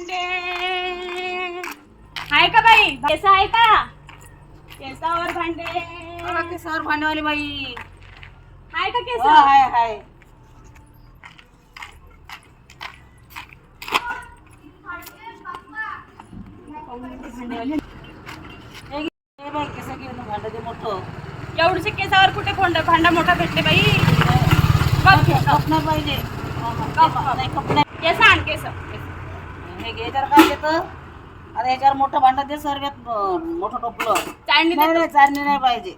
भांडे आहे का बाई? केस आहे का? केसावर भांडे. केसावर भांडेवाली बाई आहे का केस? हाय हाय. केस घेऊन भांड दे मोठं. एवढीचे केसावर कुठे भांडा मोठा भेटले बाई? कप नाही पाहिजे. नाही कप नाही. केस आण केस. हे घे जर काय देतं. आता याच्यावर मोठं भांडं दे सर्वात मोठं टोपलं. चाळणी नाही नाही चाळणी नाही पाहिजे.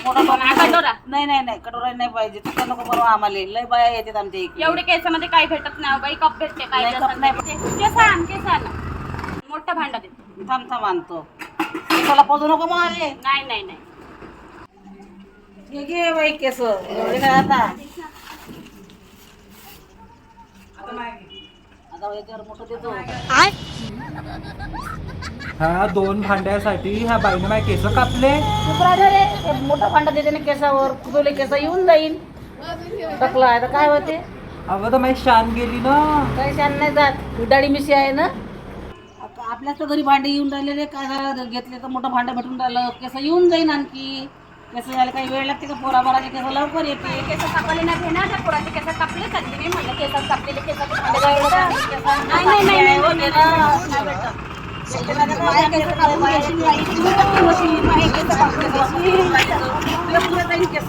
मोठं कटोरा. नाही नाही नाही कटोरा नाही पाहिजे. तुझं नको बरोबर आम्हाला लय बाया येतात आमच्या इकडे. एवढे केसामध्ये काही भेटत नाही बाई. कप भेटते पाहिजे नाही, कप नाही. केस आण केस आण. मोठा भांडा दे. थांब थांब आणतो. केसाला पोजू नको मग आले. नाही नाही नाही. हे घे बाई केस एवढे काय आता याच्यावर मोठं देतो. ह्या 2 भांड्यासाठी ह्या बाईने माझे केस कापले. रे मोठं भांडं देते ना केसावर कुठले केस येऊन जाईल. टाकला आहे तर काय होते. अगं तर माझी शान गेली ना. काही शान नाही जात. उडाळी मिशी आहे ना. आपल्याच तर घरी भांडे येऊन राहिले रे. काय झालं घेतले तर मोठं भांडं भेटून राहिलं. केस येऊन जाईन आणखी. केस जायला काही वेळ लागते का? पोराबाराचे केस लवकर येते. केस कापायला नाही घेणार तर पोराचे केस कापले कधी नाही म्हणलं. केसात कापलेले केसाचे भांडे नाही नाही नाही नाही होते ना. नाही भेटत. बाया केस कापून घेशील बाई. तुम्ही कापून घेशील. बाया केस कापून घेशील. तुला पुढे जाईल केस.